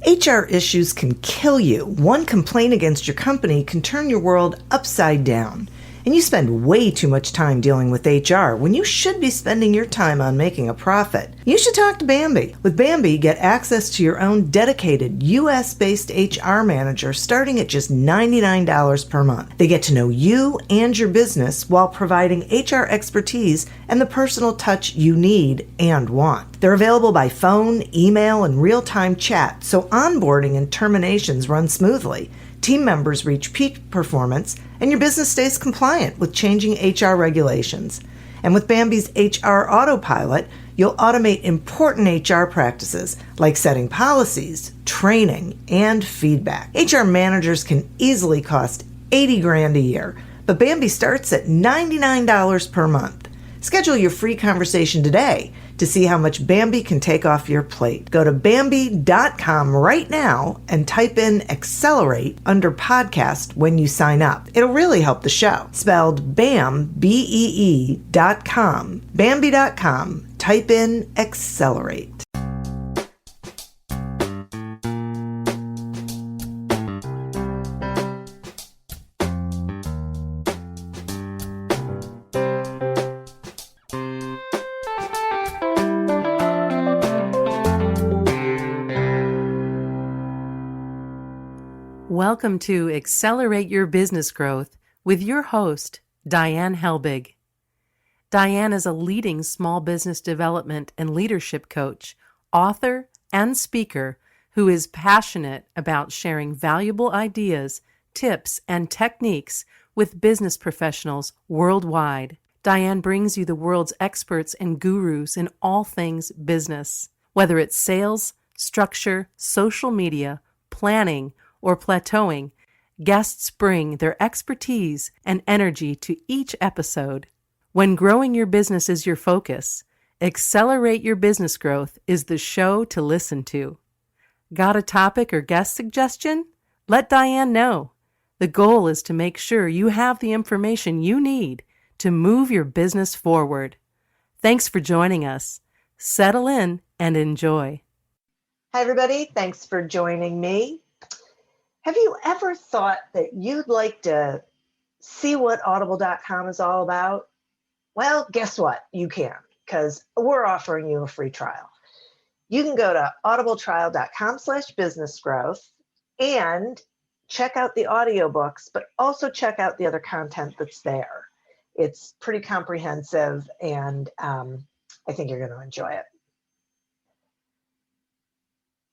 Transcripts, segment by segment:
HR issues can kill you. One complaint against your company can turn your world upside down. And you spend way too much time dealing with HR when you should be spending your time on making a profit. You should talk to Bambi. With Bambi, get access to your own dedicated US-based HR manager starting at just $99 per month. They get to know you and your business while providing HR expertise and the personal touch you need and want. They're available by phone, email, and real-time chat, so onboarding and terminations run smoothly. Team members reach peak performance, and your business stays compliant with changing HR regulations. And with Bambi's HR Autopilot, you'll automate important HR practices like setting policies, training, and feedback. HR managers can easily cost $80,000 a year, but Bambi starts at $99 per month. Schedule your free conversation today to see how much Bambi can take off your plate. Go to Bambi.com right now and type in Accelerate under podcast when you sign up. It'll really help the show. Spelled BAM, BEE.com. Bambi.com. Type in Accelerate. Welcome to Accelerate Your Business Growth with your host, Diane Helbig. Diane is a leading small business development and leadership coach, author, and speaker who is passionate about sharing valuable ideas, tips, and techniques with business professionals worldwide. Diane brings you the world's experts and gurus in all things business. Whether it's sales, structure, social media, planning, or plateauing, guests bring their expertise and energy to each episode. When growing your business is your focus, Accelerate Your Business Growth is the show to listen to. Got a topic or guest suggestion? Let Diane know. The goal is to make sure you have the information you need to move your business forward. Thanks for joining us. Settle in and enjoy. Hi, everybody. Thanks for joining me. Have you ever thought that you'd like to see what audible.com is all about? Well, guess what? You can, because we're offering you a free trial. You can go to audibletrial.com/businessgrowth and check out the audiobooks, but also check out the other content that's there. It's pretty comprehensive, and I think you're going to enjoy it.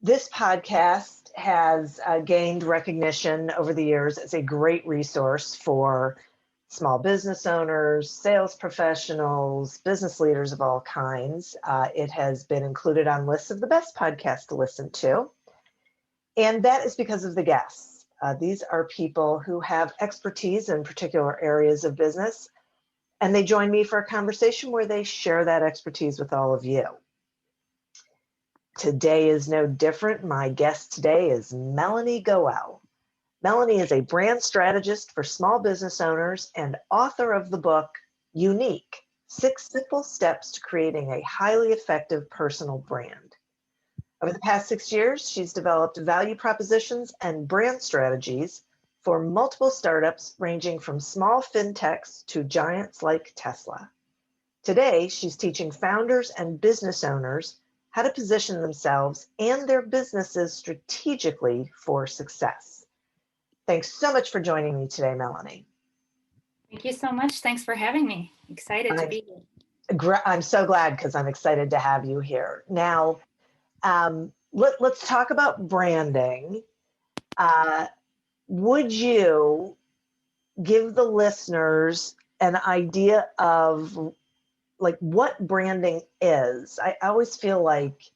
This podcast has gained recognition over the years as a great resource for small business owners, sales professionals, business leaders of all kinds. It has been included on lists of the best podcasts to listen to. And that is because of the guests. These are people who have expertise in particular areas of business, and they join me for a conversation where they share that expertise with all of you. Today is no different. My guest today is Melanie Goel. Melanie is a brand strategist for small business owners and author of the book, Unique: 6 Simple Steps to Creating a Highly Effective Personal Brand. Over the past 6 years, she's developed value propositions and brand strategies for multiple startups ranging from small fintechs to giants like Tesla. Today, she's teaching founders and business owners how to position themselves and their businesses strategically for success. Thanks so much for joining me today, Melanie. Thank you so much. Thanks for having me. Excited to be here. I'm so glad, because I'm excited to have you here. Now, let's talk about branding. Would you give the listeners an idea of what branding is? I always feel like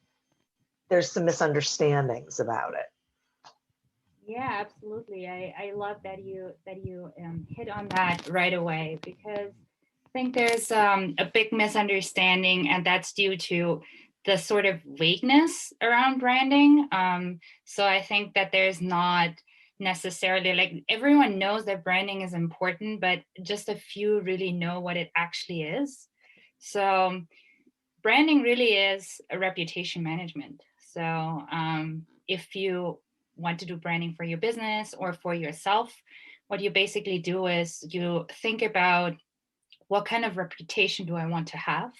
there's some misunderstandings about it. Yeah, absolutely. I love that you hit on that right away, because I think there's a big misunderstanding, and that's due to the sort of vagueness around branding. So I think that there's not necessarily, everyone knows that branding is important, but just a few really know what it actually is. So branding really is a reputation management. So if you want to do branding for your business or for yourself, what you basically do is you think about, what kind of reputation do I want to have?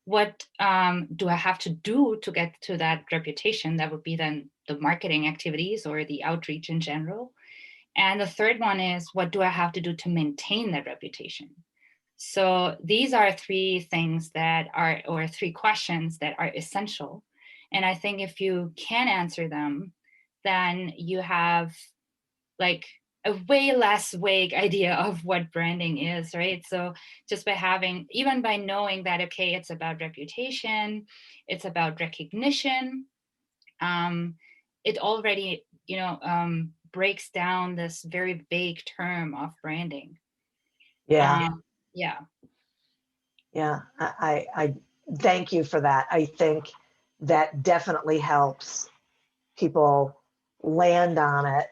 What do I have to do to get to that reputation? That would be then the marketing activities or the outreach in general. And the third one is, what do I have to do to maintain that reputation? So these are three things that are, or three questions that are essential. And I think if you can answer them, then you have like a way less vague idea of what branding is, right? So just by having, even by knowing that, okay, it's about reputation, it's about recognition, it already, breaks down this very vague term of branding. Yeah. Yeah. Yeah. I thank you for that. I think that definitely helps people land on it.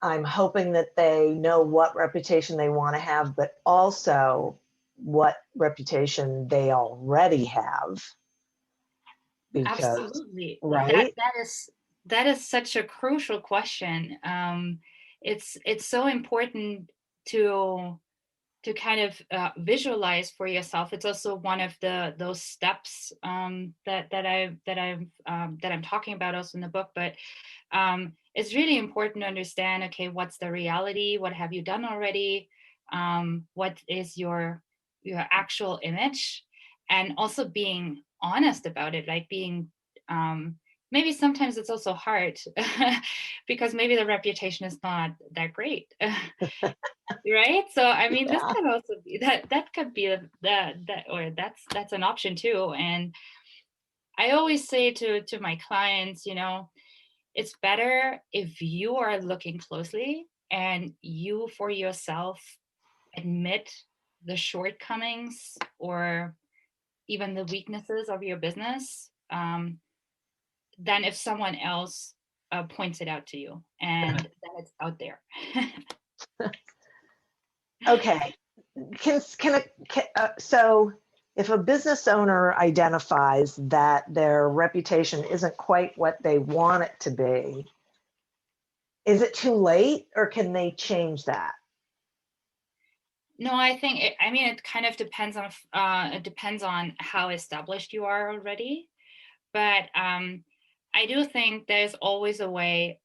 I'm hoping that they know what reputation they want to have, but also what reputation they already have. Because, Absolutely. That right? that is such a crucial question. It's so important to kind of visualize for yourself. It's also one of those steps that I'm talking about also in the book. But it's really important to understand, okay, what's the reality? What have you done already? What is your actual image? And also being honest about it, like being, maybe sometimes it's also hard because maybe the reputation is not that great. Right, so I mean, this Yeah. could also be that could be that or that's an option too. And I always say to my clients, it's better if you are looking closely and you for yourself admit the shortcomings or even the weaknesses of your business, than if someone else points it out to you and then it's out there. Okay. So if a business owner identifies that their reputation isn't quite what they want it to be, is it too late or can they change that? No, I think I mean, it kind of depends on how established you are already. But I do think there's always a way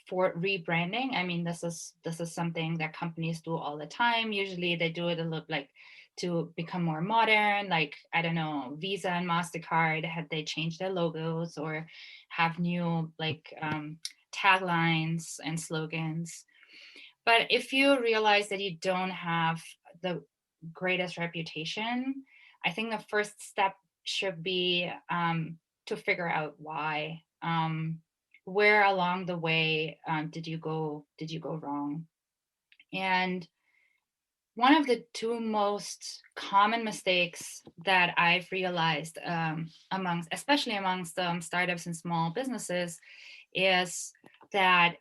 for rebranding. I mean, this is something that companies do all the time. Usually they do it a little like to become more modern, like I don't know, Visa and MasterCard, had they changed their logos or have new like taglines and slogans. But if you realize that you don't have the greatest reputation, I think the first step should be to figure out why. Where along the way did you go? Did you go wrong? And one of the two most common mistakes that I've realized, especially amongst startups and small businesses, is that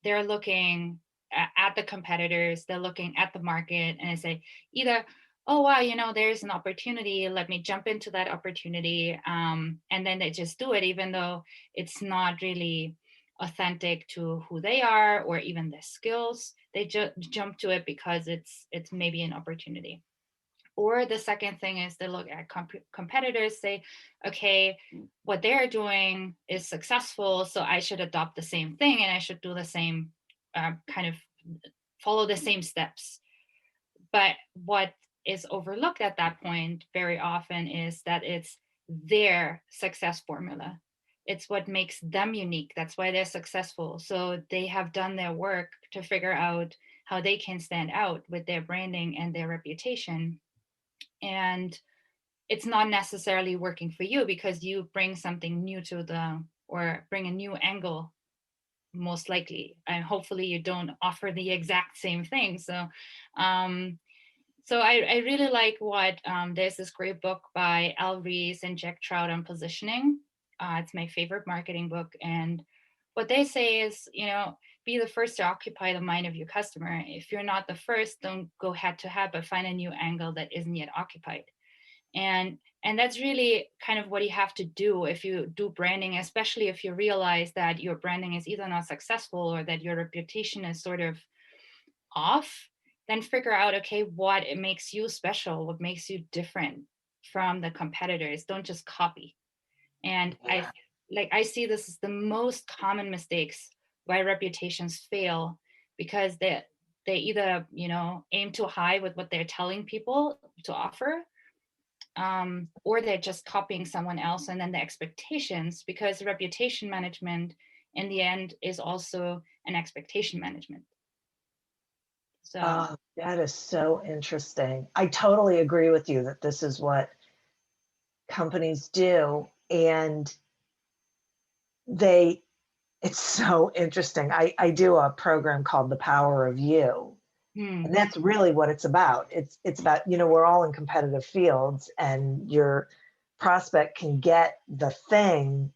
they're looking at the competitors, they're looking at the market, and they say either, oh wow, there's an opportunity, let me jump into that opportunity, and then they just do it, even though it's not really authentic to who they are or even their skills. They just jump to it because it's maybe an opportunity. Or the second thing is they look at competitors, say, okay, what they're doing is successful, so I should adopt the same thing and I should do the same kind of follow the same steps. But what is overlooked at that point very often is that it's their success formula. It's what makes them unique. That's why they're successful. So they have done their work to figure out how they can stand out with their branding and their reputation. And it's not necessarily working for you because you bring something new to or bring a new angle, most likely. And hopefully you don't offer the exact same thing. So I really like what there's this great book by Al Rees and Jack Trout on positioning. It's my favorite marketing book. And what they say is, be the first to occupy the mind of your customer. If you're not the first, don't go head to head, but find a new angle that isn't yet occupied. And And that's really kind of what you have to do if you do branding, especially if you realize that your branding is either not successful or that your reputation is sort of off. Then figure out, okay, what it makes you special, what makes you different from the competitors. Don't just copy. And I see this as the most common mistakes why reputations fail, because they either, aim too high with what they're telling people to offer, or they're just copying someone else. And then the expectations, because reputation management in the end is also an expectation management. So Oh, that is so interesting. I totally agree with you that this is what companies do. And they, it's so interesting. I do a program called The Power of You. And that's really what it's about. It's about, we're all in competitive fields, and your prospect can get the thing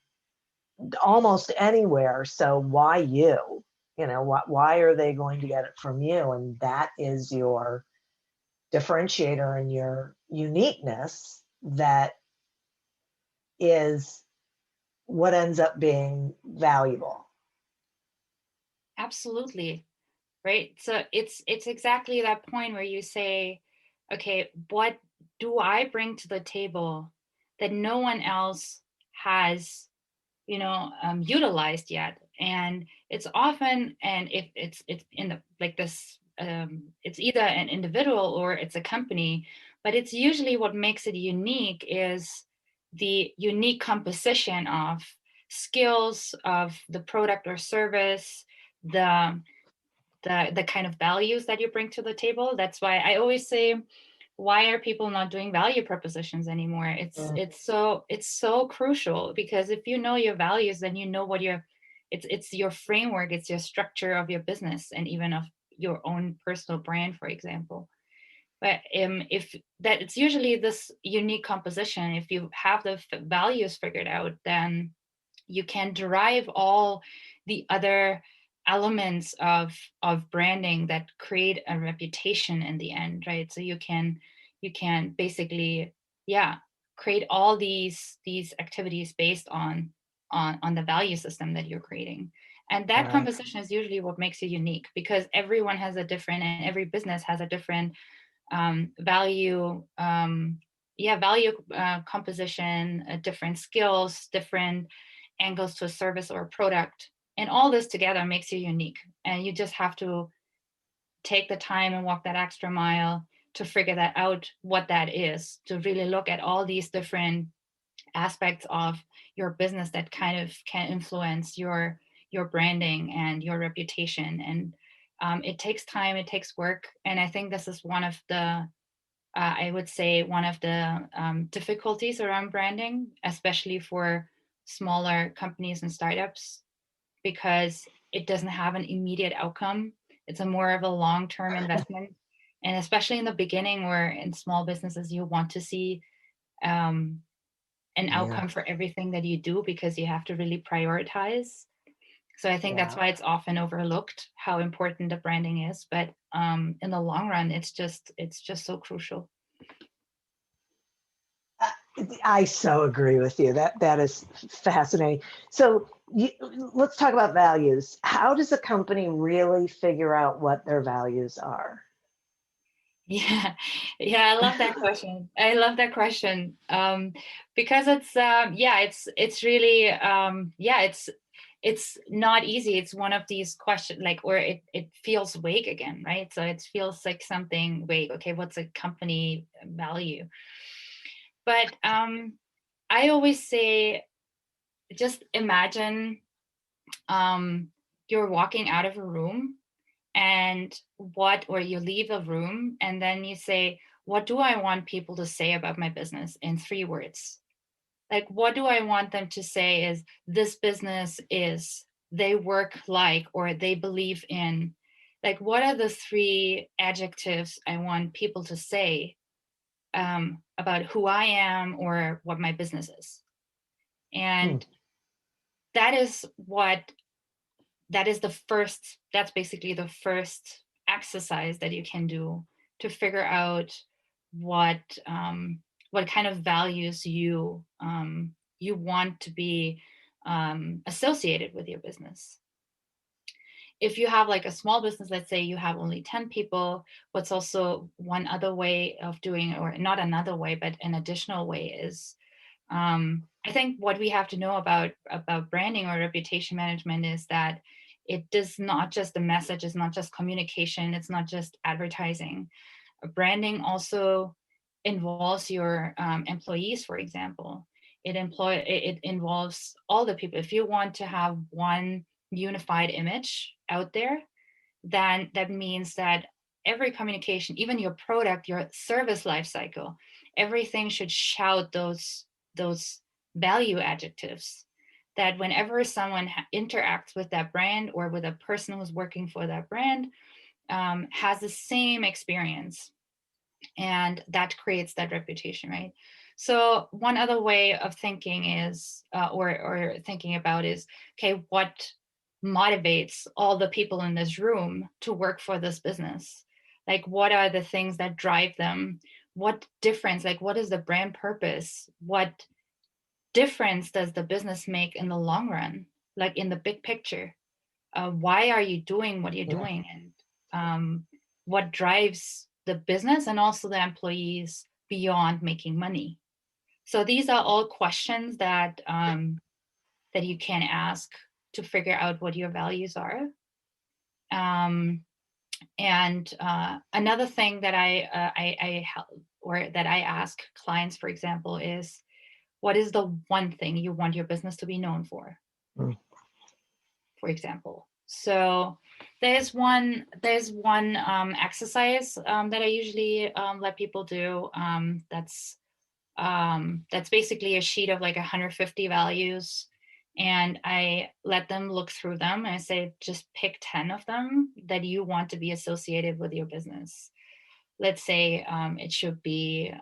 almost anywhere. So why you? Why are they going to get it from you? And that is your differentiator and your uniqueness that is what ends up being valuable. absolutely. Right. So it's exactly that point where you say, okay, what do I bring to the table that no one else has, utilized yet? And it's often, and if it's in the like this, it's either an individual or it's a company, but it's usually what makes it unique is the unique composition of skills of the product or service, the the kind of values that you bring to the table. That's why I always say, why are people not doing value propositions anymore? It's so crucial, because if you know your values, then you know what it's your framework, it's your structure of your business and even of your own personal brand, for example. But if that, it's usually this unique composition. If you have the values figured out, then you can derive all the other elements of branding that create a reputation in the end, right? So you can basically, yeah, create all these activities based on the value system that you're creating. And that Right. composition is usually what makes you unique, because everyone has a different, and every business has a different value, value composition, different skills, different angles to a service or a product. And all this together makes you unique. And you just have to take the time and walk that extra mile to figure that out, what that is, to really look at all these different aspects of your business that kind of can influence your branding and your reputation. And it takes time, it takes work. And I think this is one of the I would say one of the difficulties around branding, especially for smaller companies and startups, because it doesn't have an immediate outcome. It's a more of a long-term investment. And especially in the beginning, where in small businesses, you want to see um, an Yeah. outcome for everything that you do, because you have to really prioritize. So I think that's Yeah. why it's often overlooked how important the branding is. But in the long run, it's just so crucial. I so agree with you. That is fascinating. So let's talk about values. How does a company really figure out what their values are? Yeah, yeah, I love that question. I love that question, because it's really it's not easy. It's one of these questions, like, or it feels vague again, right? So it feels like something vague. Okay, what's a company value? But I always say, just imagine um, you're walking out of a room, and or you leave a room, and then you say, what do I want people to say about my business in 3 words? Like, what do I want them to say is, this business is, they work like, or they believe in. Like, what are the 3 adjectives I want people to say about who I am or what my business is? Hmm. And that is what that's basically the first exercise that you can do to figure out what what kind of values you want to be associated with your business. If you have like a small business, let's say you have only 10 people, what's also one other way of doing, or not another way, but an additional way is, I think what we have to know about branding or reputation management is that it does not just the message, it's not just communication, it's not just advertising. Branding also involves your employees, for example. It involves all the people. If you want to have one unified image out there, then that means that every communication, even your product, your service life cycle, everything should shout those value adjectives, that whenever someone interacts with that brand or with a person who's working for that brand, has the same experience, and that creates that reputation, right? So one other way of thinking is, or thinking about is, okay, what motivates all the people in this room to work for this business? Like, what are the things that drive them? What difference, like, what is the brand purpose? What difference does the business make in the long run, like in the big picture? Why are you doing what you're Yeah. doing? And what drives the business and also the employees beyond making money? So these are all questions that that you can ask to figure out what your values are. And another thing that I help, or that I ask clients, for example, is, what is the one thing you want your business to be known Mm. for example? So there's one exercise that I usually let people do. That's basically a sheet of like 150 values, and I let them look through them, and I say, just pick 10 of them that you want to be associated with your business. Let's say it should be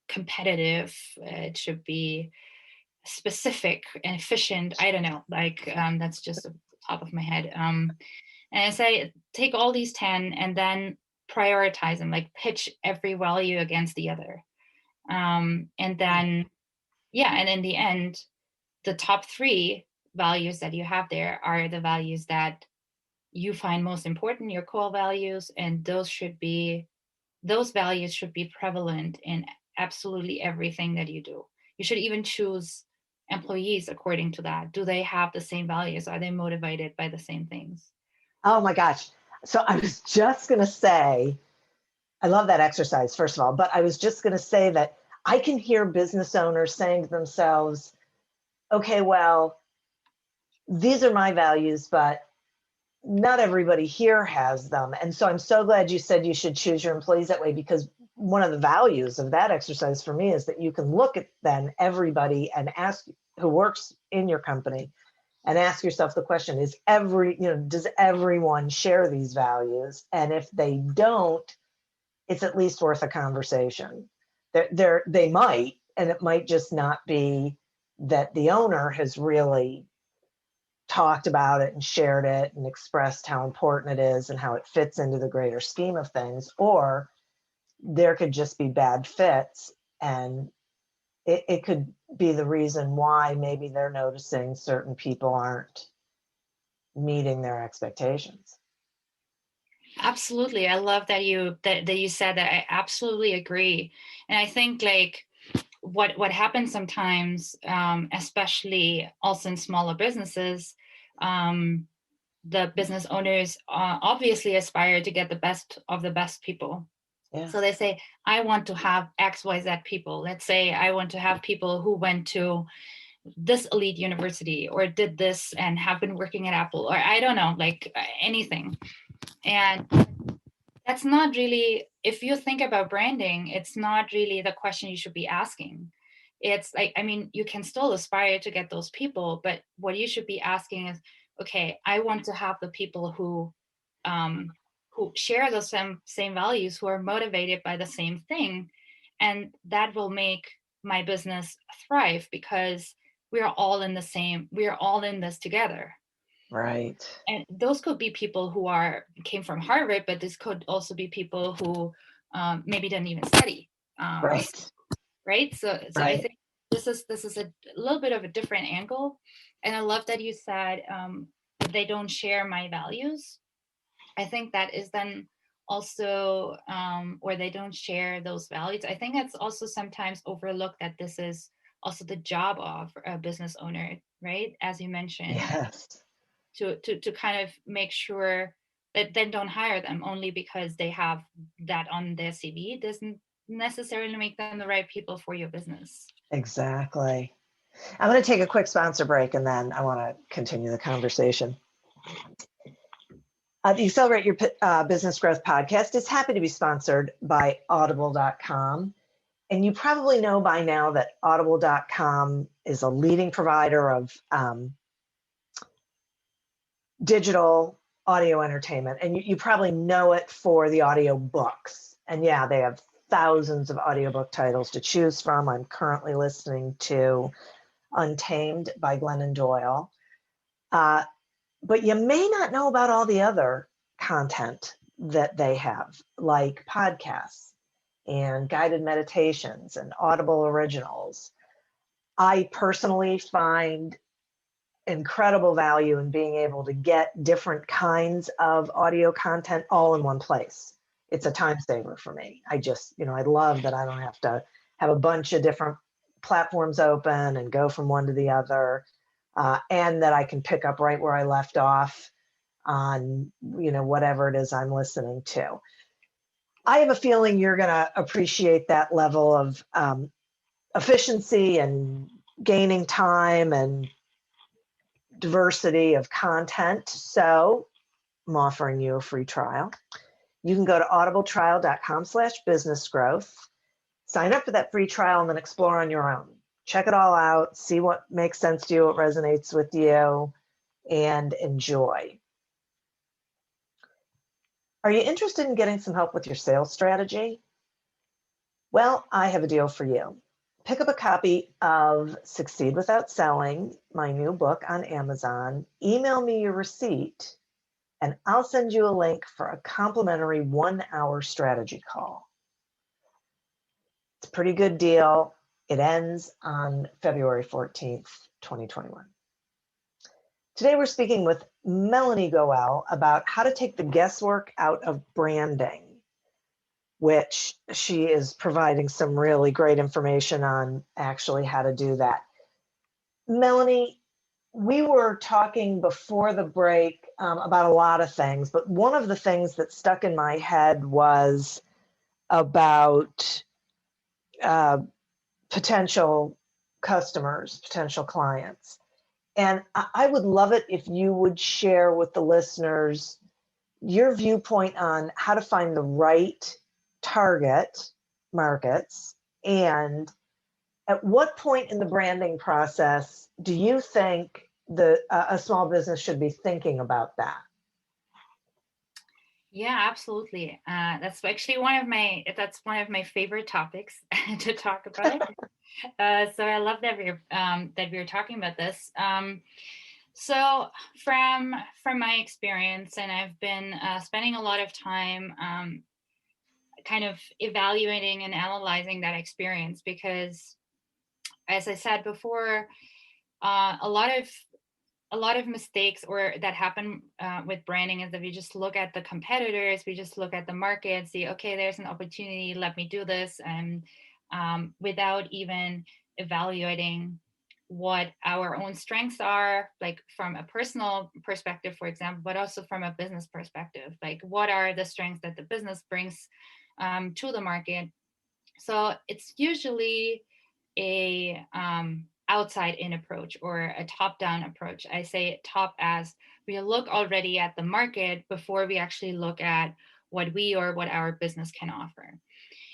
competitive, it should be specific and efficient. I don't know, like that's just the top of my head. And I say, take all these 10 and then prioritize them, like pitch every value against the other. And then, yeah, and in the end, the top 3 values that you have there are the values that you find most important, your core values, and those values should be prevalent in absolutely everything that you do. You should even choose employees according to that. Do they have the same values? Are they motivated by the same things? Oh my gosh. So I was just going to say, I love that exercise, first of all, but I was just going to say that I can hear business owners saying to themselves, okay, well, these are my values, but not everybody here has them. And so I'm so glad you said you should choose your employees that way, because one of the values of that exercise for me is that you can look at then everybody and ask who works in your company and ask yourself the question, is does everyone share these values? And if they don't, it's at least worth a conversation. They might, and it might just not be that the owner has really talked about it and shared it and expressed how important it is and how it fits into the greater scheme of things, or there could just be bad fits, and it could be the reason why maybe they're noticing certain people aren't meeting their expectations. Absolutely. I love that you said that. I absolutely agree. And I think like what happens sometimes, especially also in smaller businesses, the business owners obviously aspire to get the best of the best people. Yeah. So they say, I want to have XYZ people. Let's say I want to have people who went to this elite university or did this and have been working at Apple, or I don't know, like anything. And that's not really, if you think about branding, it's not really the question you should be asking. It's like, I mean, you can still aspire to get those people, but what you should be asking is, okay, I want to have the people who share the same values, who are motivated by the same thing, and that will make my business thrive, because we are all in this together. Right. And those could be people who came from Harvard, but this could also be people who maybe didn't even study Right. Right. So I Right. think this is a little bit of a different angle, and I love that you said that they don't share my values. I think that is then also, or they don't share those values. I think it's also sometimes overlooked that this is also the job of a business owner, right? As you mentioned, Yes. to kind of make sure that then don't hire them only because they have that on their CV. It doesn't necessarily make them the right people for your business. Exactly. I'm going to take a quick sponsor break and then I want to continue the conversation. The Accelerate Your Business Growth podcast is happy to be sponsored by audible.com. And you probably know by now that audible.com is a leading provider of digital audio entertainment. And you probably know it for the audio books. And yeah, they have thousands of audiobook titles to choose from. I'm currently listening to Untamed by Glennon Doyle. But you may not know about all the other content that they have, like podcasts and guided meditations and Audible originals. I personally find incredible value in being able to get different kinds of audio content all in one place. It's a time saver for me. I love that I don't have to have a bunch of different platforms open and go from one to the other, and that I can pick up right where I left off on, whatever it is I'm listening to. I have a feeling you're going to appreciate that level of efficiency and gaining time and diversity of content. So I'm offering you a free trial. You can go to audibletrial.com/businessgrowth, sign up for that free trial, and then explore on your own. Check it all out, see what makes sense to you, what resonates with you, and enjoy. Are you interested in getting some help with your sales strategy? Well, I have a deal for you. Pick up a copy of Succeed Without Selling, my new book on Amazon. Email me your receipt, and I'll send you a link for a complimentary 1-hour strategy call. It's a pretty good deal. It ends on February 14th, 2021. Today, we're speaking with Melanie Goel about how to take the guesswork out of branding, which she is providing some really great information on actually how to do that. Melanie, we were talking before the break about a lot of things, but one of the things that stuck in my head was about potential customers, potential clients. And I would love it if you would share with the listeners your viewpoint on how to find the right target markets, and at what point in the branding process do you think a small business should be thinking about that? Yeah, absolutely. That's actually one of my favorite topics to talk about. So I love that we're talking about this. So from my experience, and I've been spending a lot of time kind of evaluating and analyzing that experience, because, as I said before, a lot of mistakes or that happen with branding is that we just look at the competitors, we just look at the market, see, okay, there's an opportunity, let me do this, and without even evaluating what our own strengths are, like from a personal perspective, for example, but also from a business perspective, like what are the strengths that the business brings to the market. So it's usually a outside in approach or a top down approach. I say top as we look already at the market before we actually look at what we or what our business can offer.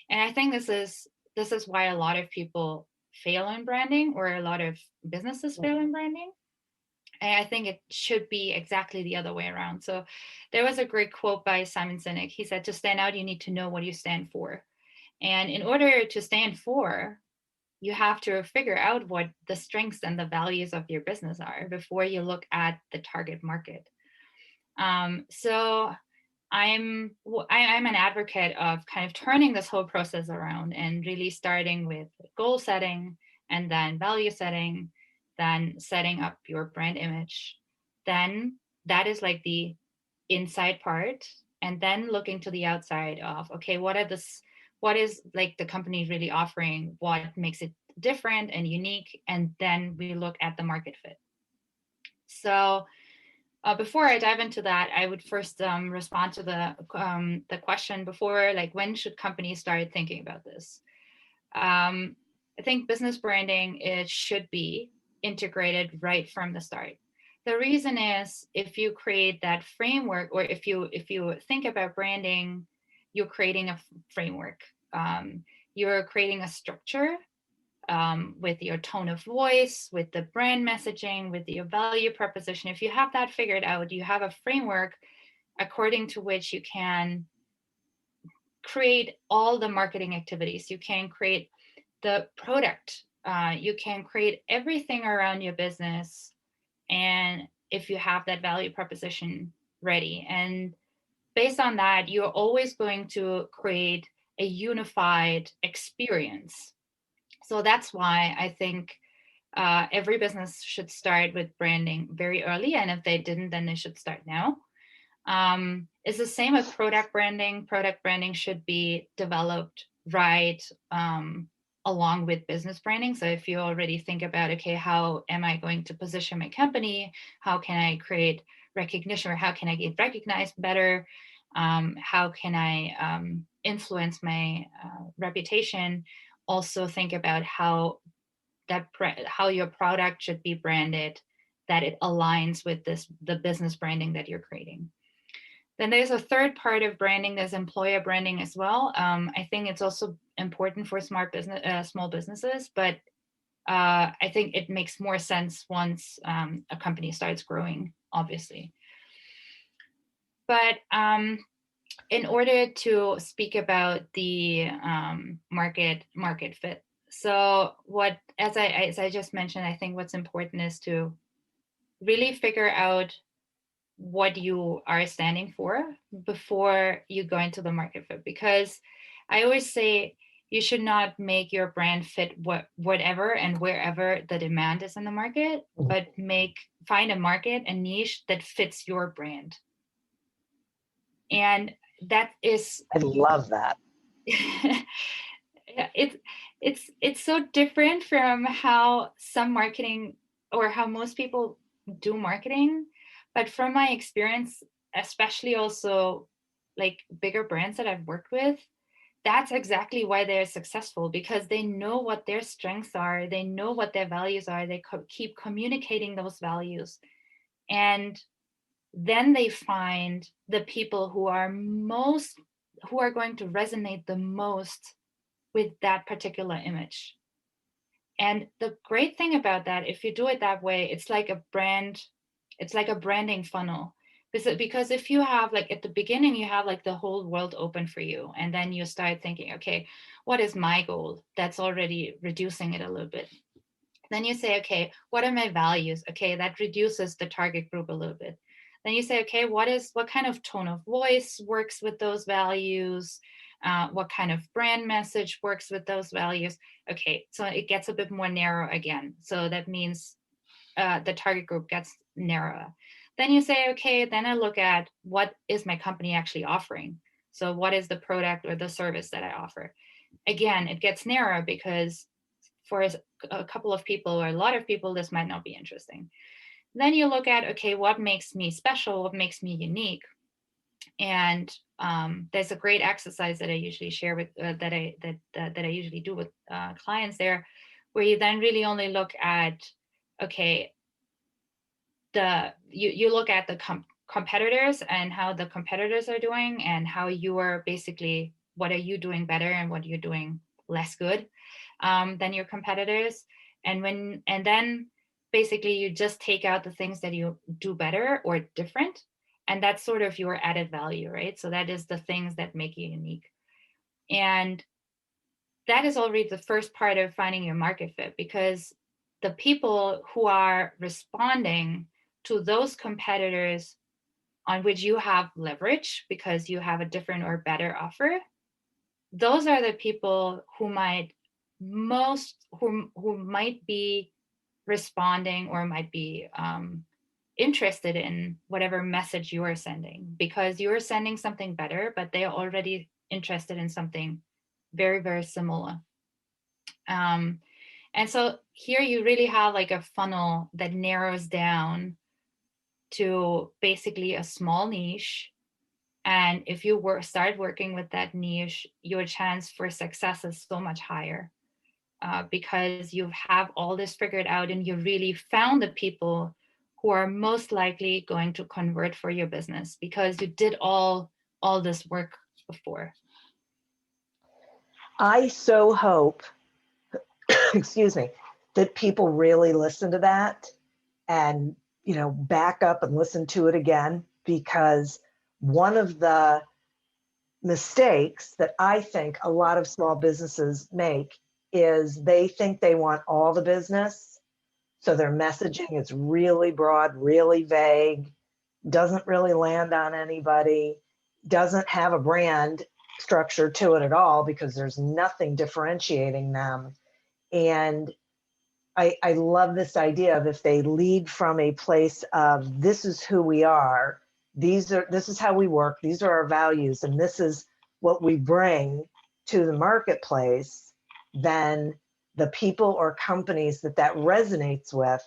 And I think this is why a lot of people fail in branding, or a lot of businesses fail in branding. And I think it should be exactly the other way around. So there was a great quote by Simon Sinek. He said, to stand out, you need to know what you stand for. And in order to stand for, you have to figure out what the strengths and the values of your business are before you look at the target market. So I'm an advocate of kind of turning this whole process around and really starting with goal setting and then value setting, then setting up your brand image. Then that is like the inside part, and then looking to the outside of, okay, what is like the company really offering, what makes it different and unique, and then we look at the market fit. So before I dive into that, I would first respond to the question before, like, when should companies start thinking about this? I think business branding, it should be integrated right from the start. The reason is, if you create that framework, or if you think about branding, you're creating a framework. You're creating a structure with your tone of voice, with the brand messaging, with your value proposition. If you have that figured out, you have a framework according to which you can create all the marketing activities. You can create the product. You can create everything around your business. And if you have that value proposition ready, and based on that, you're always going to create a unified experience. So that's why I think every business should start with branding very early. And if they didn't, then they should start now. It's the same with product branding. Product branding should be developed right along with business branding. So if you already think about, okay, how am I going to position my company? How can I create recognition, or how can I get recognized better? How can I influence my reputation? Also think about how your product should be branded, that it aligns with the business branding that you're creating. Then there's a third part of branding. There's employer branding as well. I think it's also important for small businesses, but I think it makes more sense once a company starts growing, obviously. But in order to speak about the market fit, so as I just mentioned, I think what's important is to really figure out what you are standing for before you go into the market fit. Because I always say you should not make your brand fit whatever and wherever the demand is in the market, but find a market, a niche that fits your brand. And that is, I love that. it's so different from how some marketing, or how most people do marketing. But from my experience, especially also like bigger brands that I've worked with, that's exactly why they're successful, because they know what their strengths are, they know what their values are, they keep communicating those values, and then they find the people who are going to resonate the most with that particular image. And the great thing about that, if you do it that way, it's like a branding funnel. Because if you have, like, at the beginning, you have like the whole world open for you, and then you start thinking, okay, what is my goal? That's already reducing it a little bit. Then you say, okay, what are my values? Okay, that reduces the target group a little bit. Then you say, okay, what kind of tone of voice works with those values? What kind of brand message works with those values? Okay, so it gets a bit more narrow again. So that means the target group gets narrower. Then you say, okay, then I look at what is my company actually offering. So what is the product or the service that I offer? Again, it gets narrower, because for a couple of people or a lot of people, this might not be interesting. Then you look at, okay, what makes me special? What makes me unique? And there's a great exercise that I usually share with that I usually do with clients there, where you then really only look at, okay, you look at the competitors and how the competitors are doing, and how you are basically, what are you doing better and what are you doing less good than your competitors. And then basically you just take out the things that you do better or different, and that's sort of your added value, right? So that is the things that make you unique. And that is already the first part of finding your market fit, because the people who are responding to those competitors on which you have leverage because you have a different or better offer, those are the people who might who might be responding or might be interested in whatever message you are sending, because you are sending something better, but they are already interested in something very, very similar. And so here you really have like a funnel that narrows down to basically a small niche. And if you start working with that niche, your chance for success is so much higher, because you have all this figured out and you really found the people who are most likely going to convert for your business because you did all this work before. I so hope, excuse me, that people really listen to that and, back up and listen to it again, because one of the mistakes that I think a lot of small businesses make is they think they want all the business. So their messaging is really broad, really vague, doesn't really land on anybody, doesn't have a brand structure to it at all because there's nothing differentiating them. And I love this idea of if they lead from a place of this is who we are, this is how we work, these are our values, and this is what we bring to the marketplace, then the people or companies that resonates with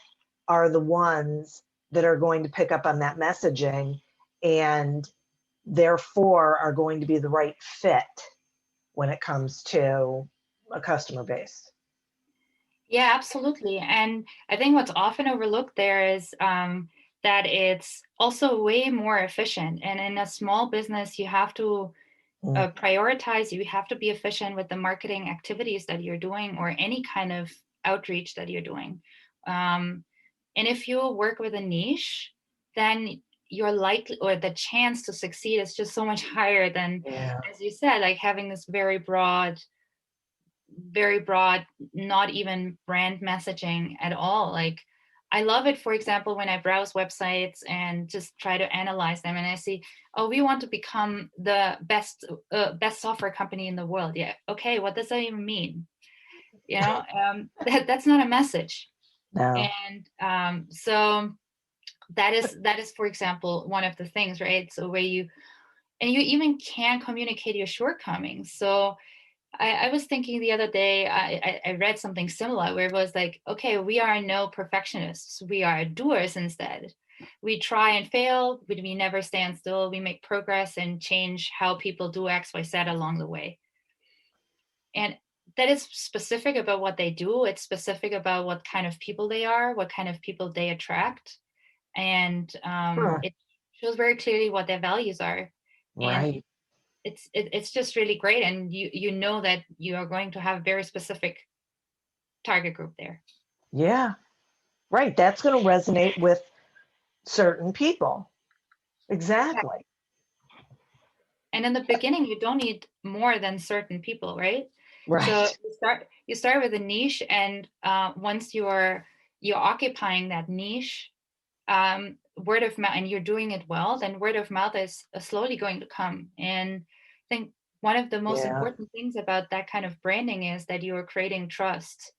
are the ones that are going to pick up on that messaging and therefore are going to be the right fit when it comes to a customer base. Yeah, absolutely. And I think what's often overlooked there is that it's also way more efficient. And in a small business, you have to prioritize, you have to be efficient with the marketing activities that you're doing or any kind of outreach that you're doing. And if you work with a niche, then you're likely, or the chance to succeed is just so much higher than, as you said, like having this very broad, not even brand messaging at all. Like I love it, for example, when I browse websites and just try to analyze them and I see, oh, we want to become the best software company in the world. Yeah, okay, what does that even mean? That's not a message. No. And so that is, for example, one of the things, right? So where you even can communicate your shortcomings. So I was thinking the other day, I read something similar where it was like, okay, we are no perfectionists. We are doers instead. We try and fail, but we never stand still. We make progress and change how people do X, Y, Z along the way. And that is specific about what they do. It's specific about what kind of people they are, what kind of people they attract. And it shows very clearly what their values are. And Right. it's just really great, and you know that you are going to have a very specific target group there. Yeah. Right. That's going to resonate with certain people. Exactly. And in the beginning, you don't need more than certain people, right? So Right. you start with a niche, and once you're occupying that niche, word of mouth, and you're doing it well, then word of mouth is slowly going to come. And I think one of the most Yeah. important things about that kind of branding is that you are creating trust.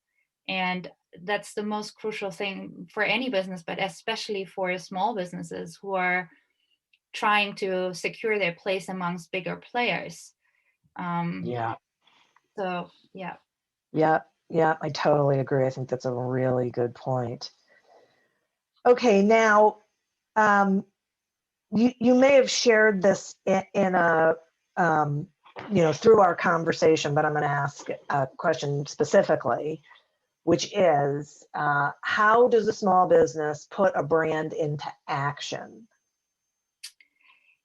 And that's the most crucial thing for any business, but especially for small businesses who are trying to secure their place amongst bigger players. Yeah. So, yeah. Yeah. Yeah. I totally agree. I think that's a really good point. Okay. Now, you may have shared this in a, through our conversation, but I'm going to ask a question specifically, which is how does a small business put a brand into action?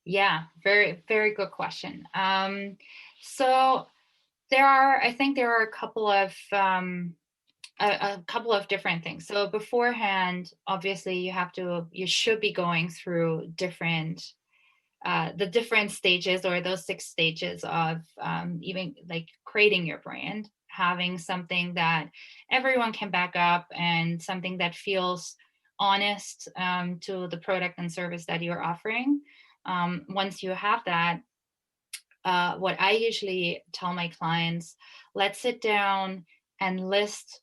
Yeah, very, very good question. So I think there are a couple of different things. So beforehand, obviously, you should be going through the different stages, or those 6 stages of even like creating your brand, having something that everyone can back up and something that feels honest to the product and service that you're offering. once you have that, what I usually tell my clients, let's sit down and list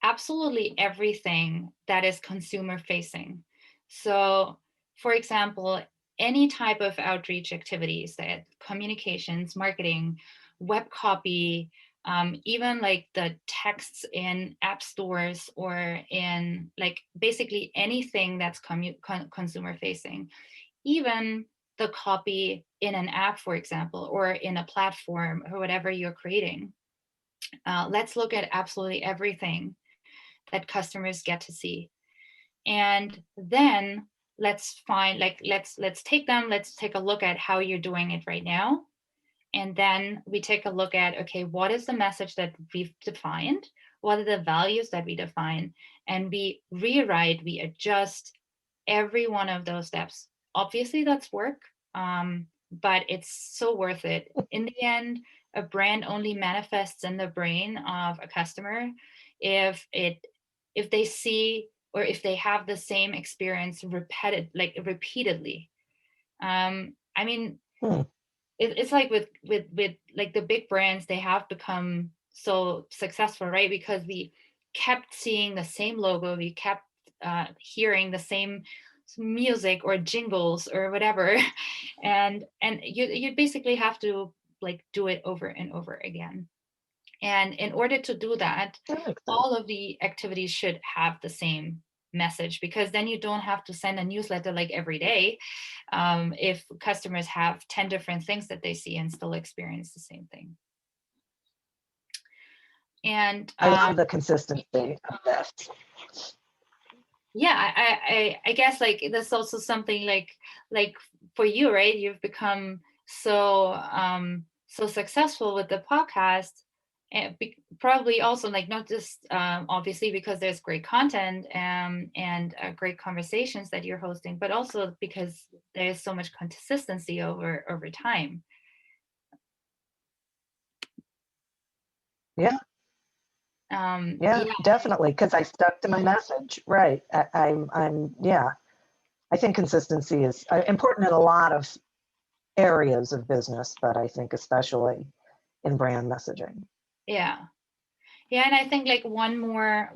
absolutely everything that is consumer facing. So, for example, any type of outreach activities, that communications, marketing, web copy, even like the texts in app stores or in like basically anything that's consumer facing, even the copy in an app, for example, or in a platform or whatever you're creating. Let's look at absolutely everything that customers get to see, and then let's find like let's take them, let's take a look at how you're doing it right now, and then we take a look at, okay, what is the message that we've defined, what are the values that we define, and we rewrite, we adjust every one of those steps. Obviously that's work, but it's so worth it. In the end, a brand only manifests in the brain of a customer if they see or if they have the same experience repeatedly. I mean, Hmm. it's like with like the big brands, they have become so successful, right? Because we kept seeing the same logo, we kept hearing the same music or jingles or whatever, and you basically have to like do it over and over again. And in order to do that, That makes sense. all of the activities should have the same message, because then you don't have to send a newsletter like every day, if customers have 10 different things that they see and still experience the same thing. And I love the consistency of this. yeah, I guess like that's also something like for you, right? You've become so so successful with the podcast, and probably also like not just obviously because there's great content and great conversations that you're hosting, but also because there's so much consistency over time. Yeah, yeah, Yeah, definitely. Because I stuck to my message. Right. Yeah. I think consistency is important in a lot of areas of business, but I think especially in brand messaging. yeah. Yeah, and I think like one more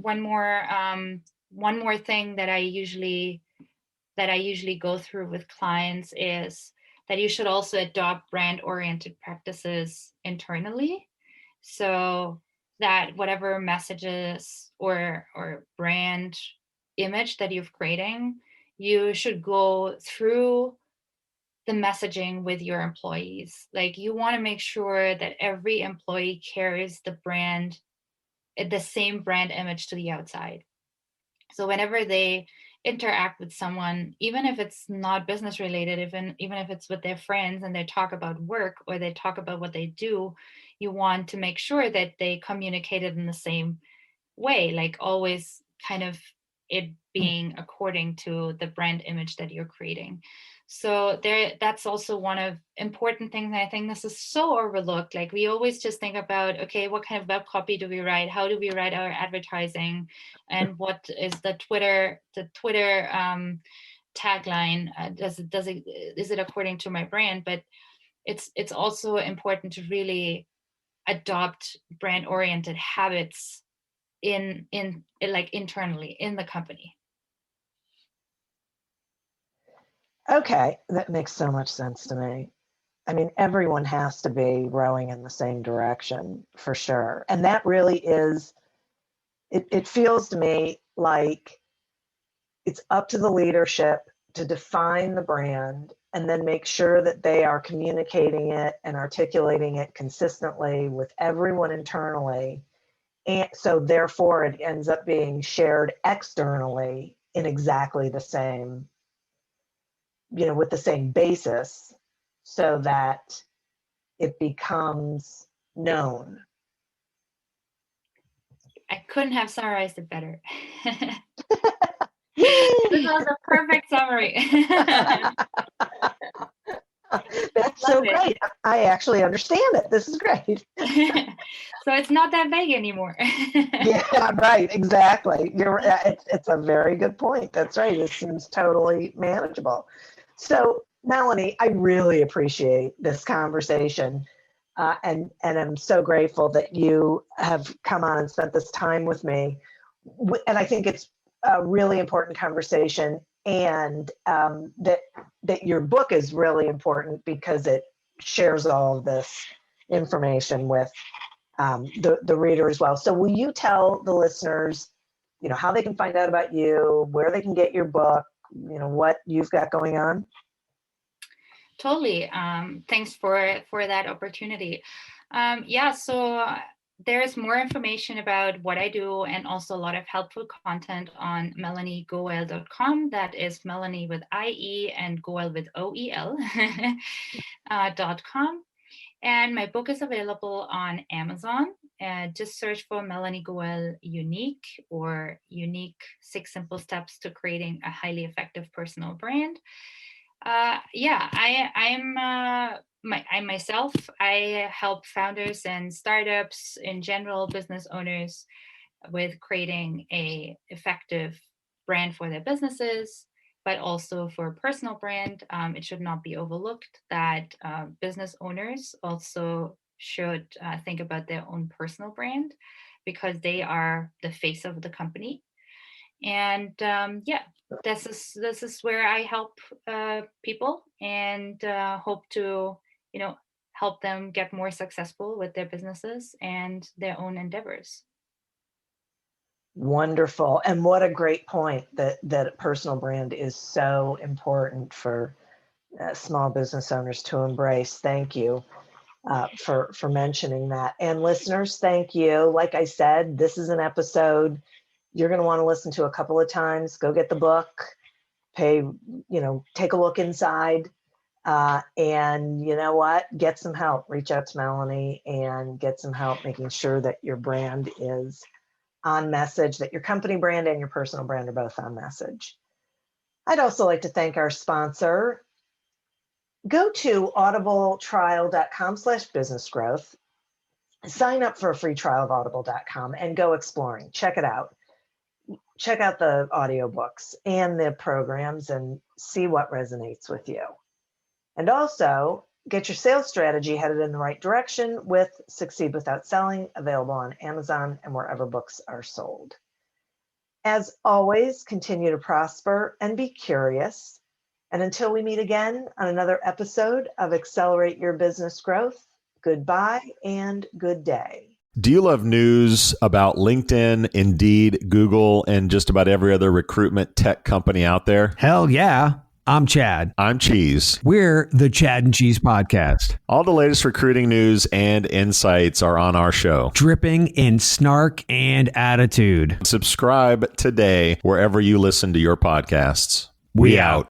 thing that I usually go through with clients is that you should also adopt brand oriented practices internally, so that whatever messages or brand image that you're creating, you should go through the messaging with your employees. Like you want to make sure that every employee carries the same brand image to the outside. So whenever they interact with someone, even if it's not business related, even if it's with their friends and they talk about work or they talk about what they do, you want to make sure that they communicate it in the same way, like always kind of it being according to the brand image that you're creating. So that's also one of important things. And I think this is so overlooked. Like we always just think about, okay, what kind of web copy do we write? How do we write our advertising? And what is the Twitter tagline? Is it according to my brand? But it's also important to really adopt brand oriented habits in like internally in the company. Okay, that makes so much sense to me. I mean, everyone has to be rowing in the same direction for sure. And that really is, it feels to me like it's up to the leadership to define the brand and then make sure that they are communicating it and articulating it consistently with everyone internally. And so therefore it ends up being shared externally in exactly the same, with the same basis, so that it becomes known. I couldn't have summarized it better. Yay! This was a perfect summary. That's so great. I actually understand it. This is great. So it's not that vague anymore. Yeah, right. Exactly. It's a very good point. That's right. It seems totally manageable. So, Melanie, I really appreciate this conversation. And I'm so grateful that you have come on and spent this time with me. And I think it's a really important conversation, and that your book is really important because it shares all of this information with the reader as well. So will you tell the listeners, how they can find out about you, where they can get your book, what you've got going on? Totally. Thanks for that opportunity. So there's more information about what I do and also a lot of helpful content on melaniegoel.com. That is Melanie with IE and Goel with OEL .com. And my book is available on Amazon. Just search for Melanie Goel Unique or Unique 6 Simple Steps to Creating a Highly Effective Personal Brand. I myself, I help founders and startups in general, business owners, with creating a effective brand for their businesses, but also for a personal brand. It should not be overlooked that business owners also should think about their own personal brand, because they are the face of the company. And this is where I help people and hope to help them get more successful with their businesses and their own endeavors. Wonderful. And what a great point that personal brand is so important for small business owners to embrace. Thank you for mentioning that. And listeners, thank you. Like I said, this is an episode you're going to want to listen to a couple of times. Go get the book, take a look inside, and you know what? Get some help. Reach out to Melanie and get some help making sure that your brand is on message, that your company brand and your personal brand are both on message. I'd also like to thank our sponsor. Go to audibletrial.com/businessgrowth. Sign up for a free trial of audible.com and go exploring. Check it out. Check out the audiobooks and the programs and see what resonates with you. And also get your sales strategy headed in the right direction with Succeed Without Selling, available on Amazon and wherever books are sold. As always, continue to prosper and be curious. And until we meet again on another episode of Accelerate Your Business Growth, goodbye and good day. Do you love news about LinkedIn, Indeed, Google, and just about every other recruitment tech company out there? Hell yeah. I'm Chad. I'm Cheese. We're the Chad and Cheese Podcast. All the latest recruiting news and insights are on our show. Dripping in snark and attitude. Subscribe today wherever you listen to your podcasts. We out.